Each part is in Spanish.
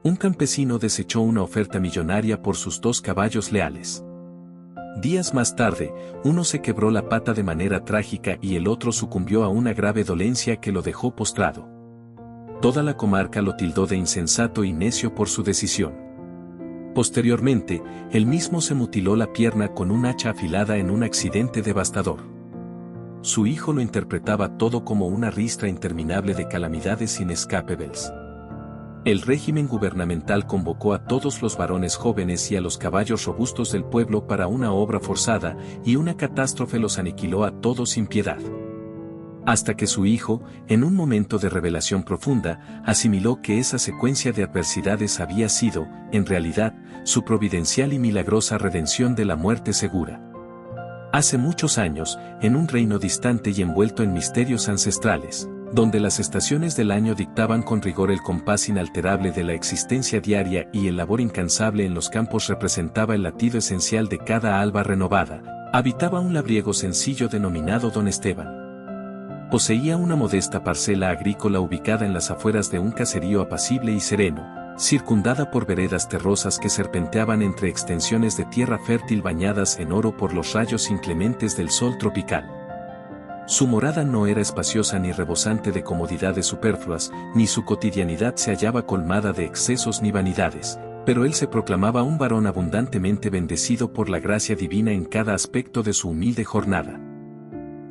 Un campesino desechó una oferta millonaria por sus 2 caballos leales. Días más tarde, uno se quebró la pata de manera trágica y el otro sucumbió a una grave dolencia que lo dejó postrado. Toda la comarca lo tildó de insensato y necio por su decisión. Posteriormente, él mismo se mutiló la pierna con un hacha afilada en un accidente devastador. Su hijo lo interpretaba todo como una ristra interminable de calamidades inescapables. El régimen gubernamental convocó a todos los varones jóvenes y a los caballos robustos del pueblo para una obra forzada, y una catástrofe los aniquiló a todos sin piedad. Hasta que su hijo, en un momento de revelación profunda, asimiló que esa secuencia de adversidades había sido, en realidad, su providencial y milagrosa redención de la muerte segura. Hace muchos años, en un reino distante y envuelto en misterios ancestrales, donde las estaciones del año dictaban con rigor el compás inalterable de la existencia diaria y el labor incansable en los campos representaba el latido esencial de cada alba renovada, habitaba un labriego sencillo denominado Don Esteban. Poseía una modesta parcela agrícola ubicada en las afueras de un caserío apacible y sereno, circundada por veredas terrosas que serpenteaban entre extensiones de tierra fértil bañadas en oro por los rayos inclementes del sol tropical. Su morada no era espaciosa ni rebosante de comodidades superfluas, ni su cotidianidad se hallaba colmada de excesos ni vanidades, pero él se proclamaba un varón abundantemente bendecido por la gracia divina en cada aspecto de su humilde jornada.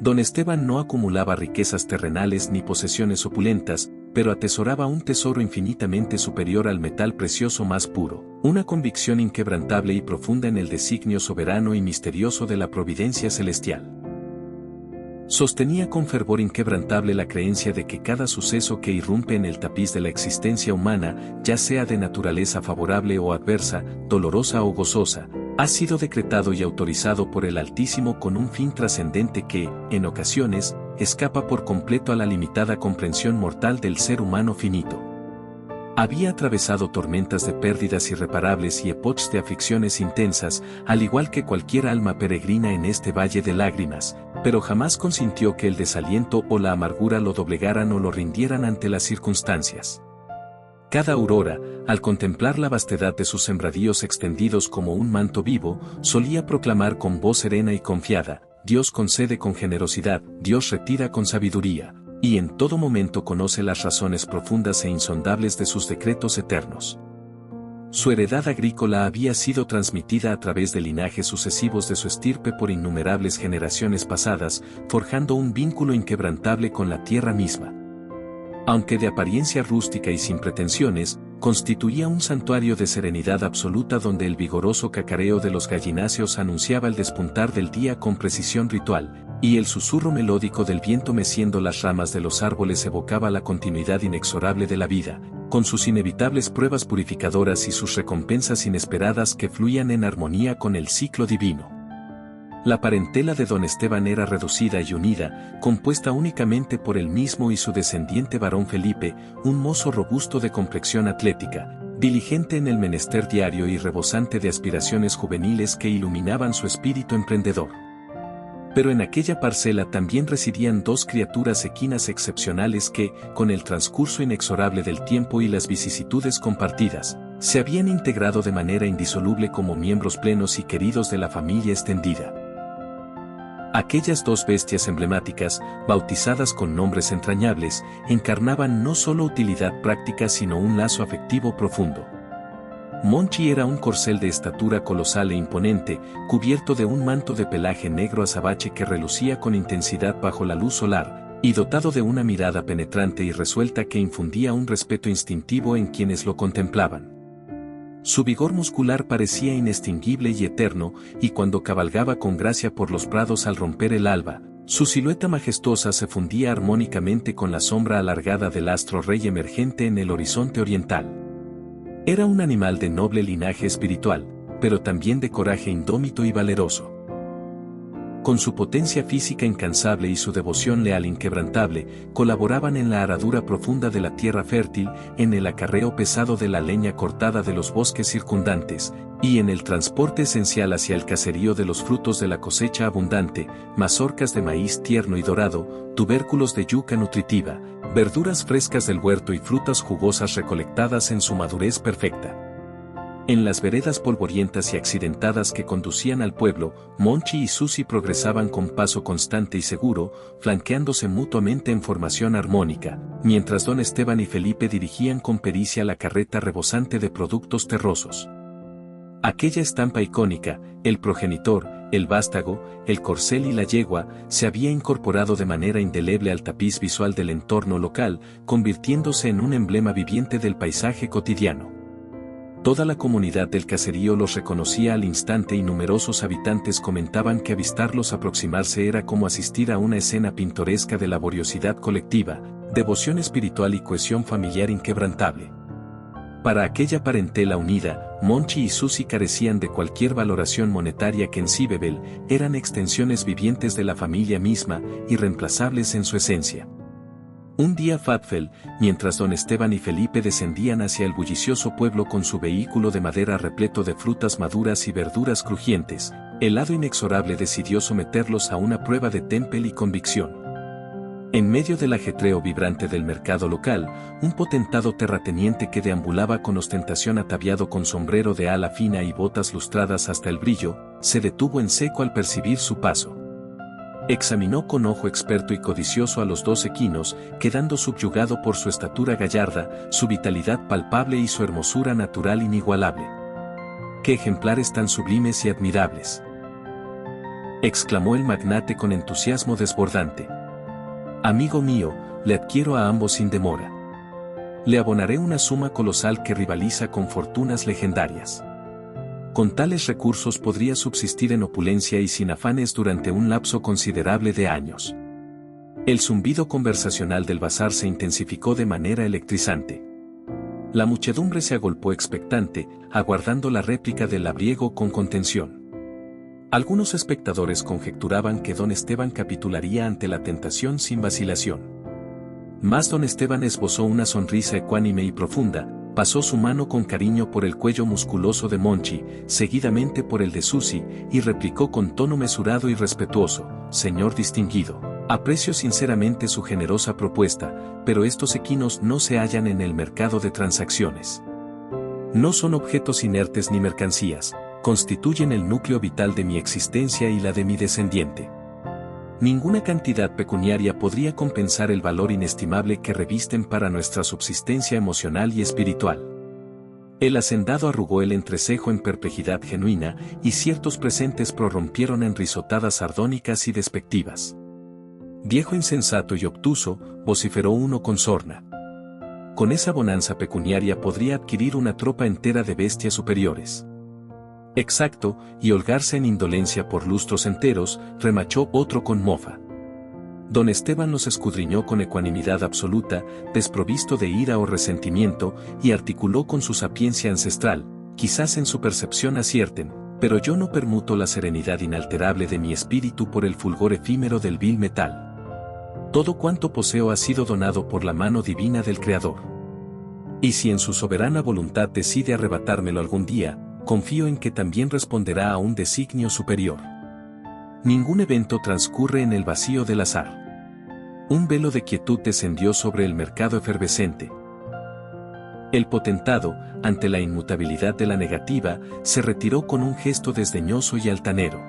Don Esteban no acumulaba riquezas terrenales ni posesiones opulentas, pero atesoraba un tesoro infinitamente superior al metal precioso más puro, una convicción inquebrantable y profunda en el designio soberano y misterioso de la providencia celestial. Sostenía con fervor inquebrantable la creencia de que cada suceso que irrumpe en el tapiz de la existencia humana, ya sea de naturaleza favorable o adversa, dolorosa o gozosa, ha sido decretado y autorizado por el Altísimo con un fin trascendente que, en ocasiones, escapa por completo a la limitada comprensión mortal del ser humano finito. Había atravesado tormentas de pérdidas irreparables y epochas de aflicciones intensas, al igual que cualquier alma peregrina en este valle de lágrimas, pero jamás consintió que el desaliento o la amargura lo doblegaran o lo rindieran ante las circunstancias. Cada aurora, al contemplar la vastedad de sus sembradíos extendidos como un manto vivo, solía proclamar con voz serena y confiada: Dios concede con generosidad, Dios retira con sabiduría, y en todo momento conoce las razones profundas e insondables de sus decretos eternos. Su heredad agrícola había sido transmitida a través de linajes sucesivos de su estirpe por innumerables generaciones pasadas, forjando un vínculo inquebrantable con la tierra misma. Aunque de apariencia rústica y sin pretensiones, constituía un santuario de serenidad absoluta donde el vigoroso cacareo de los gallináceos anunciaba el despuntar del día con precisión ritual, y el susurro melódico del viento meciendo las ramas de los árboles evocaba la continuidad inexorable de la vida, con sus inevitables pruebas purificadoras y sus recompensas inesperadas que fluían en armonía con el ciclo divino. La parentela de Don Esteban era reducida y unida, compuesta únicamente por él mismo y su descendiente varón Felipe, un mozo robusto de complexión atlética, diligente en el menester diario y rebosante de aspiraciones juveniles que iluminaban su espíritu emprendedor. Pero en aquella parcela también residían 2 criaturas equinas excepcionales que, con el transcurso inexorable del tiempo y las vicisitudes compartidas, se habían integrado de manera indisoluble como miembros plenos y queridos de la familia extendida. Aquellas 2 bestias emblemáticas, bautizadas con nombres entrañables, encarnaban no solo utilidad práctica sino un lazo afectivo profundo. Monchi era un corcel de estatura colosal e imponente, cubierto de un manto de pelaje negro azabache que relucía con intensidad bajo la luz solar, y dotado de una mirada penetrante y resuelta que infundía un respeto instintivo en quienes lo contemplaban. Su vigor muscular parecía inextinguible y eterno, y cuando cabalgaba con gracia por los prados al romper el alba, su silueta majestuosa se fundía armónicamente con la sombra alargada del astro rey emergente en el horizonte oriental. Era un animal de noble linaje espiritual, pero también de coraje indómito y valeroso. Con su potencia física incansable y su devoción leal inquebrantable, colaboraban en la aradura profunda de la tierra fértil, en el acarreo pesado de la leña cortada de los bosques circundantes, y en el transporte esencial hacia el caserío de los frutos de la cosecha abundante, mazorcas de maíz tierno y dorado, tubérculos de yuca nutritiva, verduras frescas del huerto y frutas jugosas recolectadas en su madurez perfecta. En las veredas polvorientas y accidentadas que conducían al pueblo, Monchi y Susi progresaban con paso constante y seguro, flanqueándose mutuamente en formación armónica, mientras don Esteban y Felipe dirigían con pericia la carreta rebosante de productos terrosos. Aquella estampa icónica, el progenitor, el vástago, el corcel y la yegua, se había incorporado de manera indeleble al tapiz visual del entorno local, convirtiéndose en un emblema viviente del paisaje cotidiano. Toda la comunidad del caserío los reconocía al instante y numerosos habitantes comentaban que avistarlos aproximarse era como asistir a una escena pintoresca de laboriosidad colectiva, devoción espiritual y cohesión familiar inquebrantable. Para aquella parentela unida, Monchi y Susi carecían de cualquier valoración monetaria que en Cibebel eran extensiones vivientes de la familia misma, irreemplazables en su esencia. Un día fatfel, mientras don Esteban y Felipe descendían hacia el bullicioso pueblo con su vehículo de madera repleto de frutas maduras y verduras crujientes, el hado inexorable decidió someterlos a una prueba de temple y convicción. En medio del ajetreo vibrante del mercado local, un potentado terrateniente que deambulaba con ostentación ataviado con sombrero de ala fina y botas lustradas hasta el brillo, se detuvo en seco al percibir su paso. Examinó con ojo experto y codicioso a los dos equinos, quedando subyugado por su estatura gallarda, su vitalidad palpable y su hermosura natural inigualable. ¡Qué ejemplares tan sublimes y admirables!, exclamó el magnate con entusiasmo desbordante. Amigo mío, le adquiero a ambos sin demora. Le abonaré una suma colosal que rivaliza con fortunas legendarias. Con tales recursos podría subsistir en opulencia y sin afanes durante un lapso considerable de años. El zumbido conversacional del bazar se intensificó de manera electrizante. La muchedumbre se agolpó expectante, aguardando la réplica del labriego con contención. Algunos espectadores conjecturaban que don Esteban capitularía ante la tentación sin vacilación. Mas don Esteban esbozó una sonrisa ecuánime y profunda, pasó su mano con cariño por el cuello musculoso de Monchi, seguidamente por el de Susi, y replicó con tono mesurado y respetuoso: «Señor distinguido, aprecio sinceramente su generosa propuesta, pero estos equinos no se hallan en el mercado de transacciones. No son objetos inertes ni mercancías, constituyen el núcleo vital de mi existencia y la de mi descendiente. Ninguna cantidad pecuniaria podría compensar el valor inestimable que revisten para nuestra subsistencia emocional y espiritual». El hacendado arrugó el entrecejo en perplejidad genuina, y ciertos presentes prorrumpieron en risotadas sardónicas y despectivas. «Viejo insensato y obtuso», vociferó uno con sorna. «Con esa bonanza pecuniaria podría adquirir una tropa entera de bestias superiores». «Exacto, y holgarse en indolencia por lustros enteros», remachó otro con mofa. Don Esteban los escudriñó con ecuanimidad absoluta, desprovisto de ira o resentimiento, y articuló con su sapiencia ancestral: «Quizás en su percepción acierten, pero yo no permuto la serenidad inalterable de mi espíritu por el fulgor efímero del vil metal. Todo cuanto poseo ha sido donado por la mano divina del Creador. Y si en su soberana voluntad decide arrebatármelo algún día, confío en que también responderá a un designio superior. Ningún evento transcurre en el vacío del azar». Un velo de quietud descendió sobre el mercado efervescente. El potentado, ante la inmutabilidad de la negativa, se retiró con un gesto desdeñoso y altanero.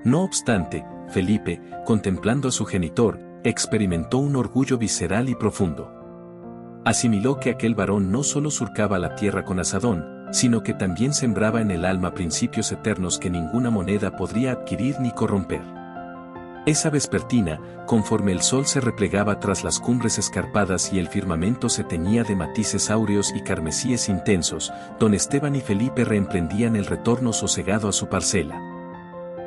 No obstante, Felipe, contemplando a su genitor, experimentó un orgullo visceral y profundo. Asimiló que aquel varón no solo surcaba la tierra con azadón, sino que también sembraba en el alma principios eternos que ninguna moneda podría adquirir ni corromper. Esa vespertina, conforme el sol se replegaba tras las cumbres escarpadas y el firmamento se teñía de matices áureos y carmesíes intensos, don Esteban y Felipe reemprendían el retorno sosegado a su parcela.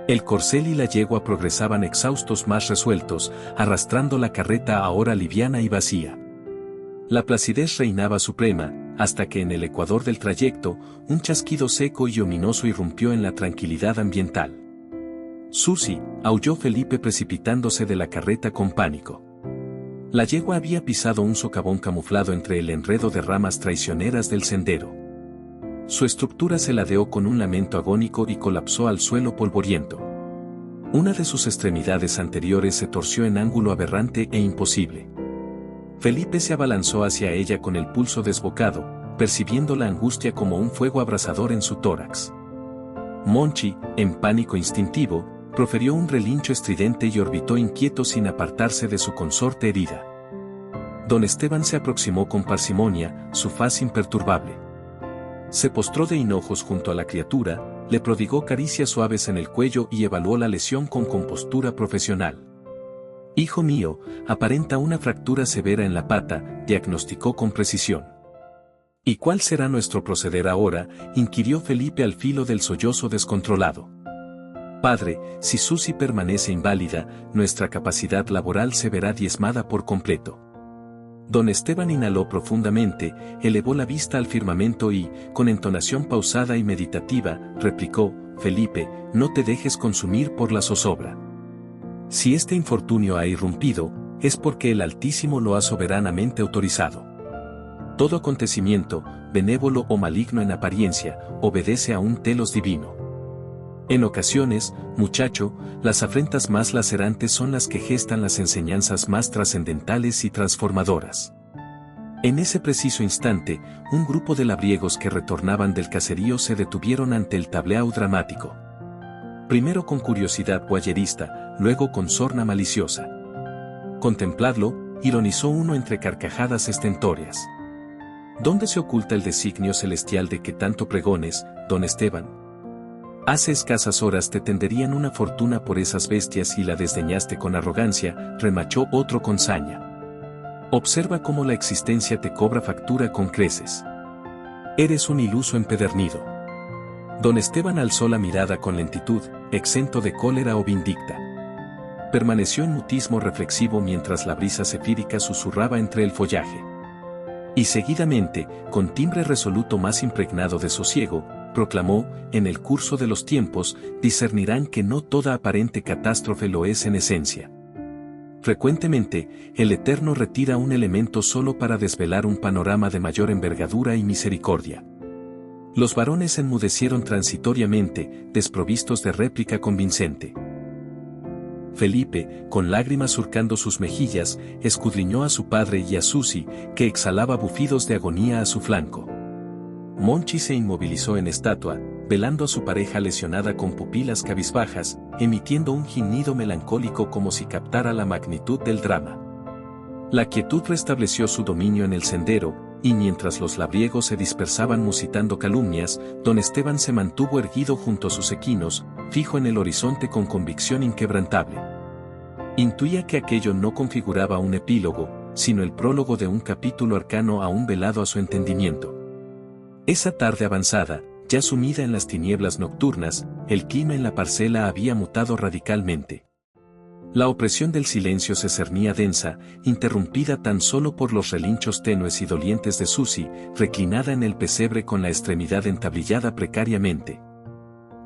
El corcel y la yegua progresaban exhaustos más resueltos, arrastrando la carreta ahora liviana y vacía. La placidez reinaba suprema, hasta que en el ecuador del trayecto, un chasquido seco y ominoso irrumpió en la tranquilidad ambiental. «Susi», aulló Felipe precipitándose de la carreta con pánico. La yegua había pisado un socavón camuflado entre el enredo de ramas traicioneras del sendero. Su estructura se ladeó con un lamento agónico y colapsó al suelo polvoriento. Una de sus extremidades anteriores se torció en ángulo aberrante e imposible. Felipe se abalanzó hacia ella con el pulso desbocado, percibiendo la angustia como un fuego abrasador en su tórax. Monchi, en pánico instintivo, profirió un relincho estridente y orbitó inquieto sin apartarse de su consorte herida. Don Esteban se aproximó con parsimonia, su faz imperturbable. Se postró de hinojos junto a la criatura, le prodigó caricias suaves en el cuello y evaluó la lesión con compostura profesional. «Hijo mío, aparenta una fractura severa en la pata», diagnosticó con precisión. «¿Y cuál será nuestro proceder ahora?», inquirió Felipe al filo del sollozo descontrolado. «Padre, si Susi permanece inválida, nuestra capacidad laboral se verá diezmada por completo». Don Esteban inhaló profundamente, elevó la vista al firmamento y, con entonación pausada y meditativa, replicó: «Felipe, no te dejes consumir por la zozobra. Si este infortunio ha irrumpido, es porque el Altísimo lo ha soberanamente autorizado. Todo acontecimiento, benévolo o maligno en apariencia, obedece a un telos divino. En ocasiones, muchacho, las afrentas más lacerantes son las que gestan las enseñanzas más trascendentales y transformadoras». En ese preciso instante, un grupo de labriegos que retornaban del caserío se detuvieron ante el tableau dramático. Primero con curiosidad guayerista, luego con sorna maliciosa. Contempladlo, ironizó uno entre carcajadas estentóreas. ¿Dónde se oculta el designio celestial de que tanto pregones, don Esteban? Hace escasas horas te tenderían una fortuna por esas bestias y la desdeñaste con arrogancia, remachó otro con saña. Observa cómo la existencia te cobra factura con creces. Eres un iluso empedernido. Don Esteban alzó la mirada con lentitud, exento de cólera o vindicta. Permaneció en mutismo reflexivo mientras la brisa cefírica susurraba entre el follaje. Y seguidamente, con timbre resoluto más impregnado de sosiego, proclamó: «En el curso de los tiempos, discernirán que no toda aparente catástrofe lo es en esencia. Frecuentemente, el Eterno retira un elemento solo para desvelar un panorama de mayor envergadura y misericordia». Los varones enmudecieron transitoriamente, desprovistos de réplica convincente. Felipe, con lágrimas surcando sus mejillas, escudriñó a su padre y a Susi, que exhalaba bufidos de agonía a su flanco. Monchi se inmovilizó en estatua, velando a su pareja lesionada con pupilas cabizbajas, emitiendo un gimido melancólico como si captara la magnitud del drama. La quietud restableció su dominio en el sendero, y mientras los labriegos se dispersaban musitando calumnias, don Esteban se mantuvo erguido junto a sus equinos, fijo en el horizonte con convicción inquebrantable. Intuía que aquello no configuraba un epílogo, sino el prólogo de un capítulo arcano aún velado a su entendimiento. Esa tarde avanzada, ya sumida en las tinieblas nocturnas, el clima en la parcela había mutado radicalmente. La opresión del silencio se cernía densa, interrumpida tan solo por los relinchos tenues y dolientes de Susi, reclinada en el pesebre con la extremidad entablillada precariamente.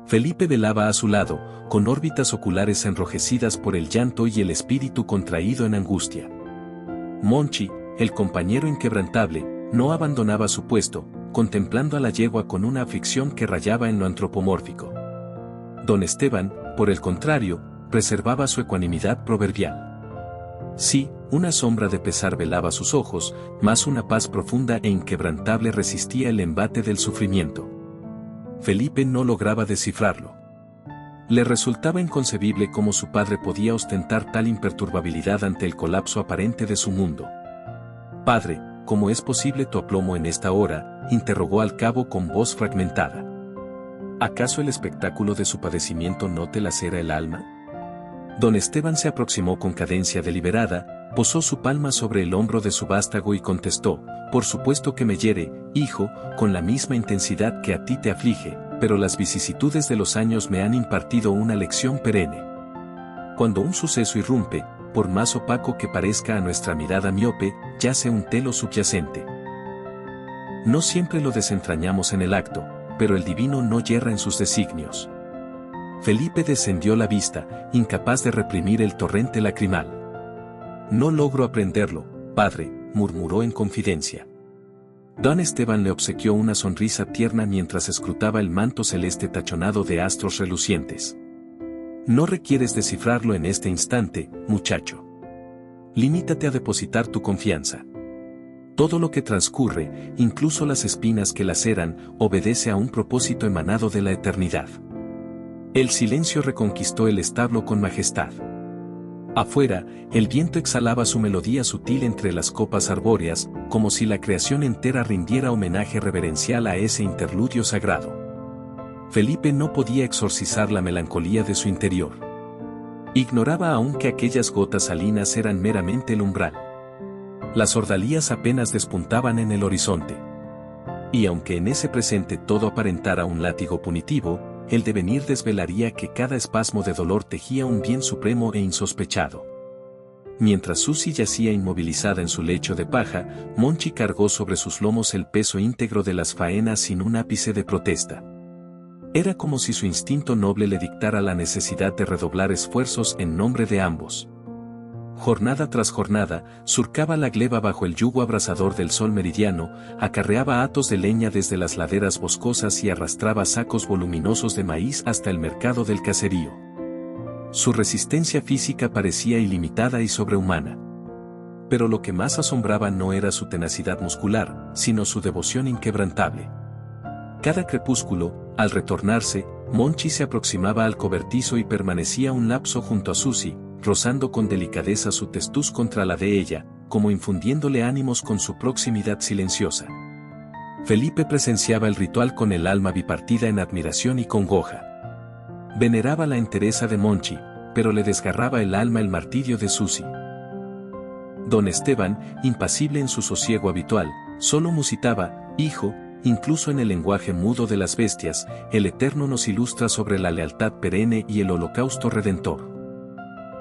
Felipe velaba a su lado, con órbitas oculares enrojecidas por el llanto y el espíritu contraído en angustia. Monchi, el compañero inquebrantable, no abandonaba su puesto, contemplando a la yegua con una aflicción que rayaba en lo antropomórfico. Don Esteban, por el contrario, preservaba su ecuanimidad proverbial. Sí, una sombra de pesar velaba sus ojos, mas una paz profunda e inquebrantable resistía el embate del sufrimiento. Felipe no lograba descifrarlo. Le resultaba inconcebible cómo su padre podía ostentar tal imperturbabilidad ante el colapso aparente de su mundo. «Padre, ¿cómo es posible tu aplomo en esta hora?», interrogó al cabo con voz fragmentada. «¿Acaso el espectáculo de su padecimiento no te lacera el alma?». Don Esteban se aproximó con cadencia deliberada, posó su palma sobre el hombro de su vástago y contestó: «Por supuesto que me hiere, hijo, con la misma intensidad que a ti te aflige, pero las vicisitudes de los años me han impartido una lección perenne. Cuando un suceso irrumpe, por más opaco que parezca a nuestra mirada miope, yace un telo subyacente. No siempre lo desentrañamos en el acto, pero el divino no yerra en sus designios». Felipe descendió la vista, incapaz de reprimir el torrente lacrimal. «No logro aprenderlo, padre», murmuró en confidencia. Don Esteban le obsequió una sonrisa tierna mientras escrutaba el manto celeste tachonado de astros relucientes. «No requieres descifrarlo en este instante, muchacho. Limítate a depositar tu confianza. Todo lo que transcurre, incluso las espinas que laceran, obedece a un propósito emanado de la eternidad. El silencio reconquistó el establo con majestad. Afuera, el viento exhalaba su melodía sutil entre las copas arbóreas, como si la creación entera rindiera homenaje reverencial a ese interludio sagrado. Felipe no podía exorcizar la melancolía de su interior. Ignoraba aún que aquellas gotas salinas eran meramente el umbral. Las ordalías apenas despuntaban en el horizonte. Y aunque en ese presente todo aparentara un látigo punitivo, el devenir desvelaría que cada espasmo de dolor tejía un bien supremo e insospechado. Mientras Susi yacía inmovilizada en su lecho de paja, Monchi cargó sobre sus lomos el peso íntegro de las faenas sin un ápice de protesta. Era como si su instinto noble le dictara la necesidad de redoblar esfuerzos en nombre de ambos. Jornada tras jornada, surcaba la gleba bajo el yugo abrasador del sol meridiano, acarreaba hatos de leña desde las laderas boscosas y arrastraba sacos voluminosos de maíz hasta el mercado del caserío. Su resistencia física parecía ilimitada y sobrehumana. Pero lo que más asombraba no era su tenacidad muscular, sino su devoción inquebrantable. Cada crepúsculo, al retornarse, Monchi se aproximaba al cobertizo y permanecía un lapso junto a Susi, rozando con delicadeza su testuz contra la de ella, como infundiéndole ánimos con su proximidad silenciosa. Felipe presenciaba el ritual con el alma bipartida en admiración y congoja. Veneraba la entereza de Monchi, pero le desgarraba el alma el martirio de Susi. Don Esteban, impasible en su sosiego habitual, solo musitaba: hijo, incluso en el lenguaje mudo de las bestias, el Eterno nos ilustra sobre la lealtad perenne y el holocausto redentor.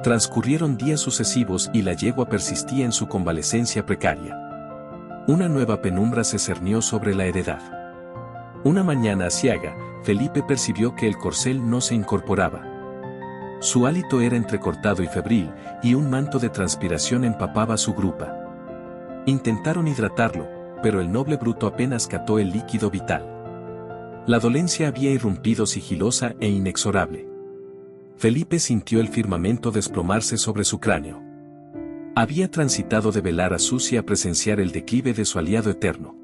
Transcurrieron días sucesivos y la yegua persistía en su convalecencia precaria. Una nueva penumbra se cernió sobre la heredad. Una mañana aciaga, Felipe percibió que el corcel no se incorporaba. Su hálito era entrecortado y febril, y un manto de transpiración empapaba su grupa. Intentaron hidratarlo, pero el noble bruto apenas cató el líquido vital. La dolencia había irrumpido sigilosa e inexorable. Felipe sintió el firmamento desplomarse sobre su cráneo. Había transitado de velar a Susi a presenciar el declive de su aliado eterno.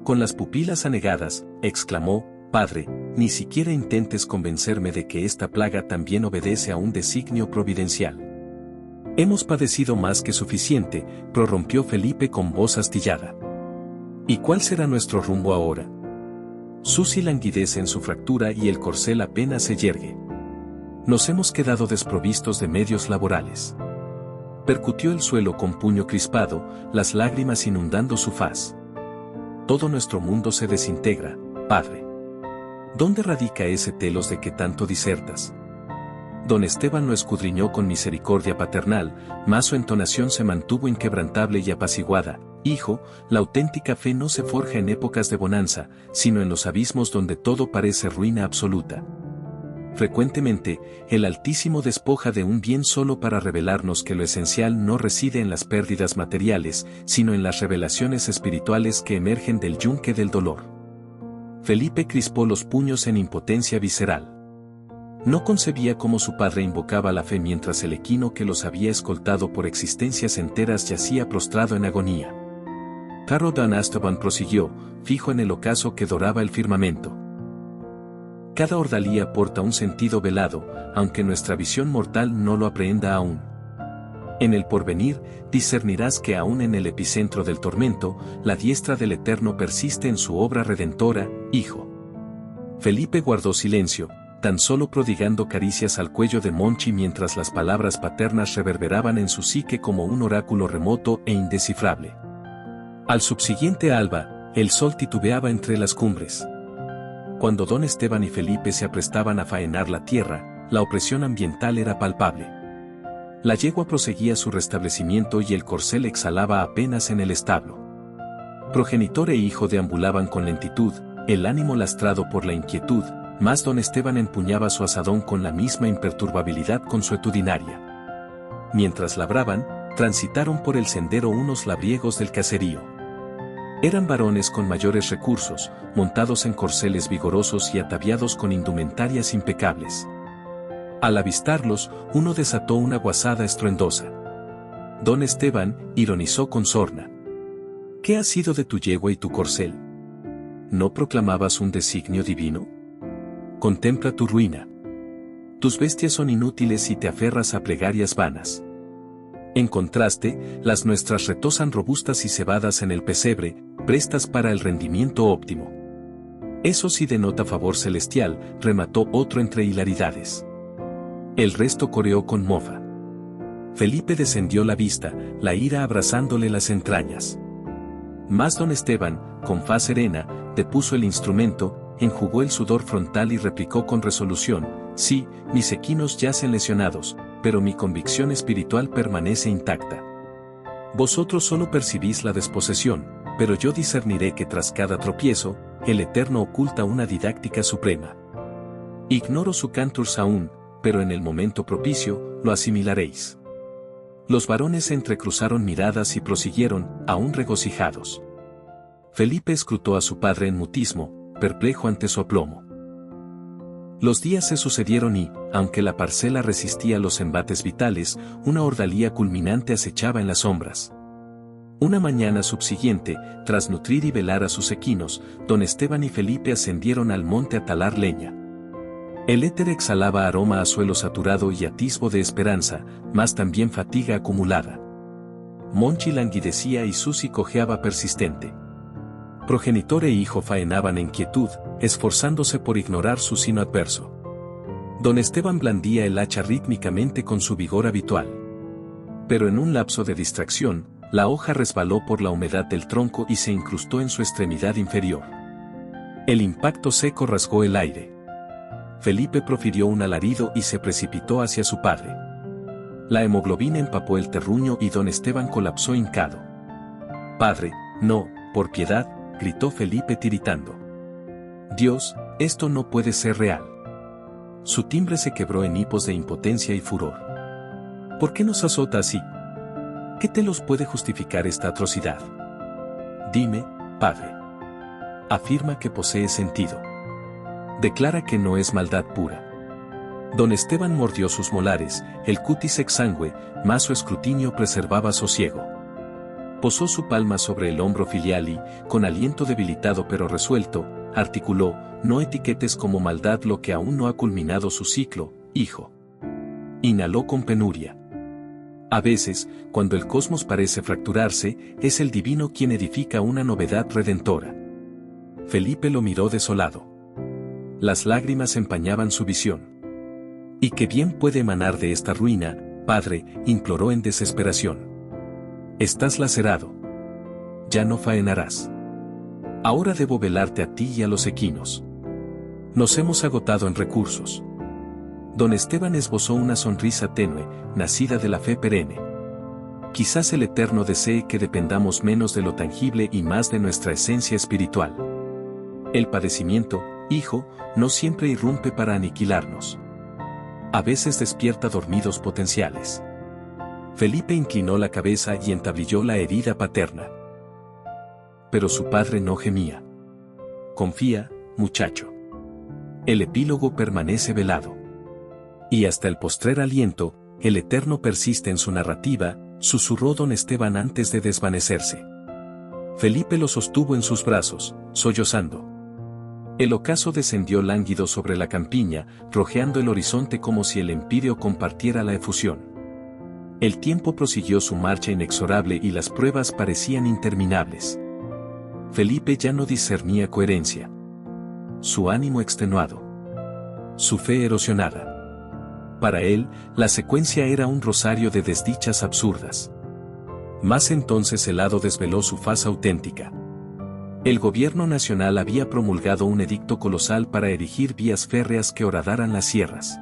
Con las pupilas anegadas, exclamó: Padre, ni siquiera intentes convencerme de que esta plaga también obedece a un designio providencial. Hemos padecido más que suficiente, prorrumpió Felipe con voz astillada. ¿Y cuál será nuestro rumbo ahora? Susi languidece en su fractura y el corcel apenas se yergue. Nos hemos quedado desprovistos de medios laborales. Percutió el suelo con puño crispado, las lágrimas inundando su faz. Todo nuestro mundo se desintegra, padre. ¿Dónde radica ese telos de que tanto disertas? Don Esteban lo escudriñó con misericordia paternal, mas su entonación se mantuvo inquebrantable y apaciguada. Hijo, la auténtica fe no se forja en épocas de bonanza, sino en los abismos donde todo parece ruina absoluta. Frecuentemente, el Altísimo despoja de un bien solo para revelarnos que lo esencial no reside en las pérdidas materiales, sino en las revelaciones espirituales que emergen del yunque del dolor. Felipe crispó los puños en impotencia visceral. No concebía cómo su padre invocaba la fe mientras el equino que los había escoltado por existencias enteras yacía prostrado en agonía. Caro Dan Esteban prosiguió, fijo en el ocaso que doraba el firmamento. Cada ordalía porta un sentido velado, aunque nuestra visión mortal no lo aprehenda aún. En el porvenir, discernirás que aún en el epicentro del tormento, la diestra del Eterno persiste en su obra redentora, hijo. Felipe guardó silencio, tan solo prodigando caricias al cuello de Monchi mientras las palabras paternas reverberaban en su psique como un oráculo remoto e indescifrable. Al subsiguiente alba, el sol titubeaba entre las cumbres. Cuando don Esteban y Felipe se aprestaban a faenar la tierra, la opresión ambiental era palpable. La yegua proseguía su restablecimiento y el corcel exhalaba apenas en el establo. Progenitor e hijo deambulaban con lentitud, el ánimo lastrado por la inquietud, mas don Esteban empuñaba su azadón con la misma imperturbabilidad consuetudinaria. Mientras labraban, transitaron por el sendero unos labriegos del caserío. Eran varones con mayores recursos, montados en corceles vigorosos y ataviados con indumentarias impecables. Al avistarlos, uno desató una guasada estruendosa. Don Esteban ironizó con sorna. ¿Qué ha sido de tu yegua y tu corcel? ¿No proclamabas un designio divino? Contempla tu ruina. Tus bestias son inútiles y te aferras a plegarias vanas. En contraste, las nuestras retosan robustas y cebadas en el pesebre, prestas para el rendimiento óptimo. Eso sí denota favor celestial, remató otro entre hilaridades. El resto coreó con mofa. Felipe descendió la vista, la ira abrazándole las entrañas. Mas don Esteban, con faz serena, depuso el instrumento, enjugó el sudor frontal y replicó con resolución: sí, mis equinos yacen lesionados, pero mi convicción espiritual permanece intacta. Vosotros solo percibís la desposesión, pero yo discerniré que tras cada tropiezo, el Eterno oculta una didáctica suprema. Ignoro su canturs aún, pero en el momento propicio, lo asimilaréis. Los varones entrecruzaron miradas y prosiguieron, aún regocijados. Felipe escrutó a su padre en mutismo, perplejo ante su aplomo. Los días se sucedieron y, aunque la parcela resistía los embates vitales, una ordalía culminante acechaba en las sombras. Una mañana subsiguiente, tras nutrir y velar a sus equinos, don Esteban y Felipe ascendieron al monte a talar leña. El éter exhalaba aroma a suelo saturado y atisbo de esperanza, mas también fatiga acumulada. Monchi languidecía y Susi cojeaba persistente. Progenitor e hijo faenaban en quietud, esforzándose por ignorar su sino adverso. Don Esteban blandía el hacha rítmicamente con su vigor habitual. Pero en un lapso de distracción, la hoja resbaló por la humedad del tronco y se incrustó en su extremidad inferior. El impacto seco rasgó el aire. Felipe profirió un alarido y se precipitó hacia su padre. La hemoglobina empapó el terruño y don Esteban colapsó hincado. «Padre, no, por piedad», gritó Felipe tiritando. «Dios, esto no puede ser real». Su timbre se quebró en hipos de impotencia y furor. «¿Por qué nos azota así? ¿Qué te los puede justificar esta atrocidad? Dime, padre. Afirma que posee sentido. Declara que no es maldad pura». Don Esteban mordió sus molares, el cutis exangüe, mas su escrutinio preservaba sosiego. Posó su palma sobre el hombro filial y, con aliento debilitado pero resuelto, articuló: «No etiquetes como maldad lo que aún no ha culminado su ciclo, hijo». Inhaló con penuria. A veces, cuando el cosmos parece fracturarse, es el divino quien edifica una novedad redentora. Felipe lo miró desolado. Las lágrimas empañaban su visión. «¿Y qué bien puede emanar de esta ruina, padre?», imploró en desesperación. «Estás lacerado. Ya no faenarás. Ahora debo velarte a ti y a los equinos. Nos hemos agotado en recursos». Don Esteban esbozó una sonrisa tenue, nacida de la fe perenne. «Quizás el Eterno desee que dependamos menos de lo tangible y más de nuestra esencia espiritual. El padecimiento, hijo, no siempre irrumpe para aniquilarnos. A veces despierta dormidos potenciales». Felipe inclinó la cabeza y entablilló la herida paterna. Pero su padre no gemía. «Confía, muchacho. El epílogo permanece velado. Y hasta el postrer aliento, el Eterno persiste en su narrativa», susurró don Esteban antes de desvanecerse. Felipe lo sostuvo en sus brazos, sollozando. El ocaso descendió lánguido sobre la campiña, rojeando el horizonte como si el empíreo compartiera la efusión. El tiempo prosiguió su marcha inexorable y las pruebas parecían interminables. Felipe ya no discernía coherencia. Su ánimo extenuado. Su fe erosionada. Para él, la secuencia era un rosario de desdichas absurdas. Mas entonces el hado desveló su faz auténtica. El gobierno nacional había promulgado un edicto colosal para erigir vías férreas que horadaran las sierras.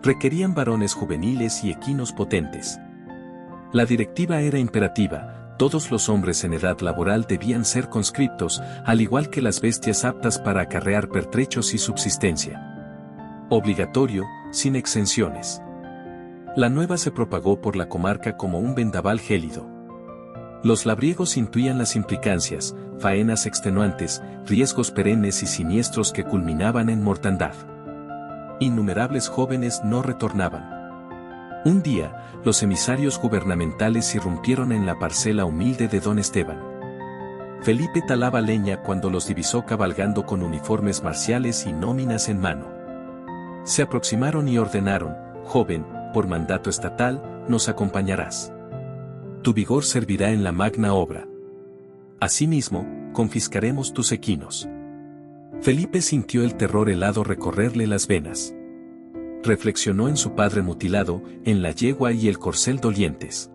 Requerían varones juveniles y equinos potentes. La directiva era imperativa: todos los hombres en edad laboral debían ser conscriptos, al igual que las bestias aptas para acarrear pertrechos y subsistencia. Obligatorio, sin exenciones. La nueva se propagó por la comarca como un vendaval gélido. Los labriegos intuían las implicancias, faenas extenuantes, riesgos perennes y siniestros que culminaban en mortandad. Innumerables jóvenes no retornaban. Un día, los emisarios gubernamentales irrumpieron en la parcela humilde de don Esteban. Felipe talaba leña cuando los divisó cabalgando con uniformes marciales y nóminas en mano. Se aproximaron y ordenaron: joven, por mandato estatal, nos acompañarás. Tu vigor servirá en la magna obra. Asimismo, confiscaremos tus equinos. Felipe sintió el terror helado recorrerle las venas. Reflexionó en su padre mutilado, en la yegua y el corcel dolientes.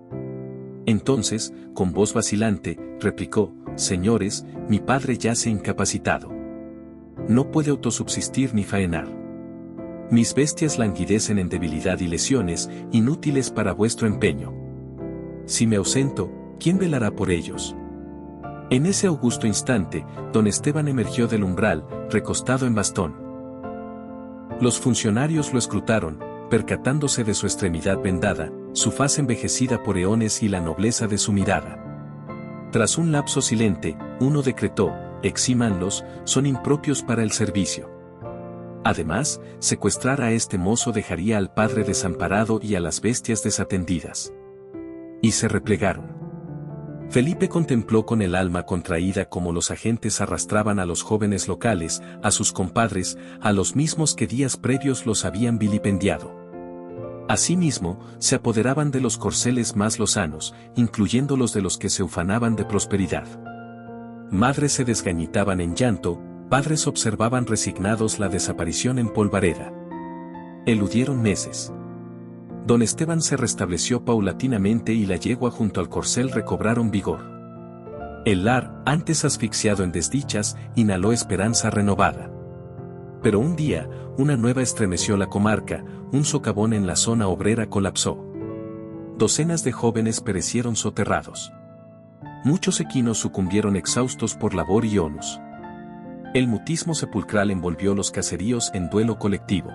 Entonces, con voz vacilante, replicó: señores, mi padre yace incapacitado. No puede autosubsistir ni faenar. Mis bestias languidecen en debilidad y lesiones, inútiles para vuestro empeño. Si me ausento, ¿quién velará por ellos? En ese augusto instante, don Esteban emergió del umbral, recostado en bastón. Los funcionarios lo escrutaron, percatándose de su extremidad vendada, su faz envejecida por eones y la nobleza de su mirada. Tras un lapso silente, uno decretó: exímanlos, son impropios para el servicio. Además, secuestrar a este mozo dejaría al padre desamparado y a las bestias desatendidas. Y se replegaron. Felipe contempló con el alma contraída cómo los agentes arrastraban a los jóvenes locales, a sus compadres, a los mismos que días previos los habían vilipendiado. Asimismo, se apoderaban de los corceles más lozanos, incluyendo los de los que se ufanaban de prosperidad. Madres se desgañitaban en llanto, padres observaban resignados la desaparición en polvareda. Eludieron meses. Don Esteban se restableció paulatinamente y la yegua junto al corcel recobraron vigor. El lar, antes asfixiado en desdichas, inhaló esperanza renovada. Pero un día, una nueva estremeció la comarca, un socavón en la zona obrera colapsó. Docenas de jóvenes perecieron soterrados. Muchos equinos sucumbieron exhaustos por labor y onus. El mutismo sepulcral envolvió los caseríos en duelo colectivo.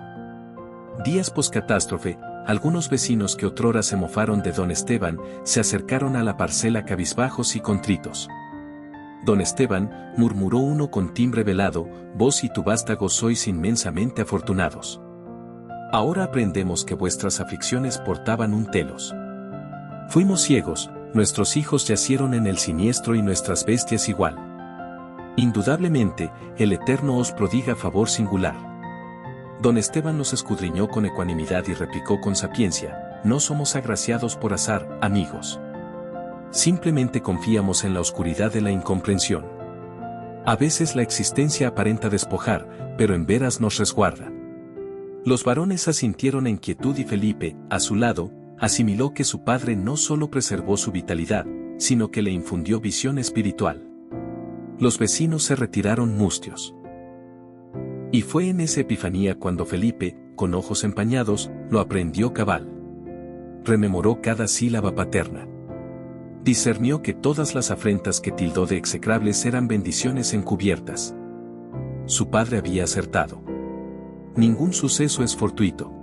Días poscatástrofe, algunos vecinos que otrora se mofaron de don Esteban, se acercaron a la parcela cabizbajos y contritos. Don Esteban, murmuró uno con timbre velado, vos y tu vástago sois inmensamente afortunados. Ahora aprendemos que vuestras aflicciones portaban un telos. Fuimos ciegos, nuestros hijos yacieron en el siniestro y nuestras bestias igual. Indudablemente, el Eterno os prodiga favor singular. Don Esteban los escudriñó con ecuanimidad y replicó con sapiencia: no somos agraciados por azar, amigos. Simplemente confiamos en la oscuridad de la incomprensión. A veces la existencia aparenta despojar, pero en veras nos resguarda. Los varones asintieron en quietud y Felipe, a su lado, asimiló que su padre no solo preservó su vitalidad, sino que le infundió visión espiritual. Los vecinos se retiraron mustios. Y fue en esa epifanía cuando Felipe, con ojos empañados, lo aprendió cabal. Rememoró cada sílaba paterna. Discernió que todas las afrentas que tildó de execrables eran bendiciones encubiertas. Su padre había acertado. Ningún suceso es fortuito.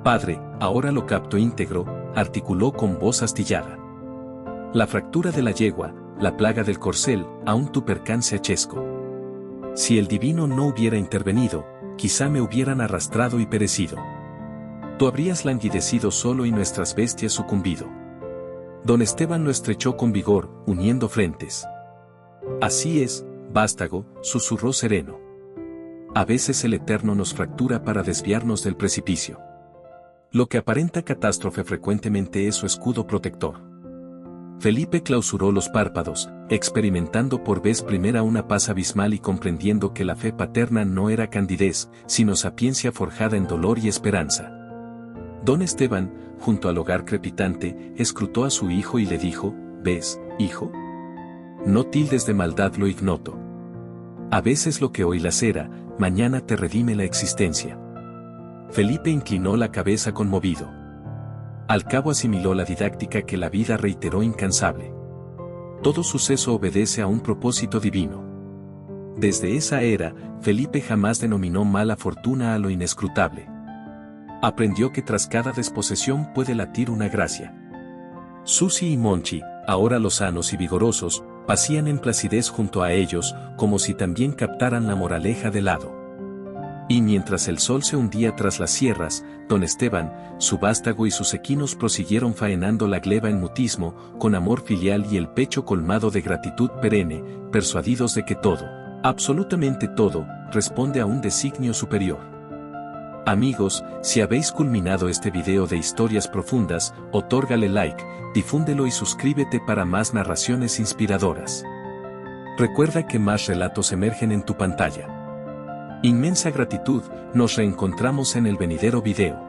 Padre, ahora lo capto íntegro, articuló con voz astillada. La fractura de la yegua, la plaga del corcel, aún tu percance achesco. Si el divino no hubiera intervenido, quizá me hubieran arrastrado y perecido. Tú habrías languidecido solo y nuestras bestias sucumbido. Don Esteban lo estrechó con vigor, uniendo frentes. Así es, vástago, susurró sereno. A veces el Eterno nos fractura para desviarnos del precipicio. Lo que aparenta catástrofe frecuentemente es su escudo protector. Felipe clausuró los párpados, experimentando por vez primera una paz abismal y comprendiendo que la fe paterna no era candidez, sino sapiencia forjada en dolor y esperanza. Don Esteban, junto al hogar crepitante, escrutó a su hijo y le dijo: ¿ves, hijo? No tildes de maldad lo ignoto. A veces lo que hoy lacera, mañana te redime la existencia. Felipe inclinó la cabeza conmovido. Al cabo asimiló la didáctica que la vida reiteró incansable. Todo suceso obedece a un propósito divino. Desde esa era, Felipe jamás denominó mala fortuna a lo inescrutable. Aprendió que tras cada desposesión puede latir una gracia. Susi y Monchi, ahora lozanos y vigorosos, pacían en placidez junto a ellos, como si también captaran la moraleja del hado. Y mientras el sol se hundía tras las sierras, don Esteban, su vástago y sus equinos prosiguieron faenando la gleba en mutismo, con amor filial y el pecho colmado de gratitud perenne, persuadidos de que todo, absolutamente todo, responde a un designio superior. Amigos, si habéis culminado este video de historias profundas, otórgale like, difúndelo y suscríbete para más narraciones inspiradoras. Recuerda que más relatos emergen en tu pantalla. Inmensa gratitud, nos reencontramos en el venidero video.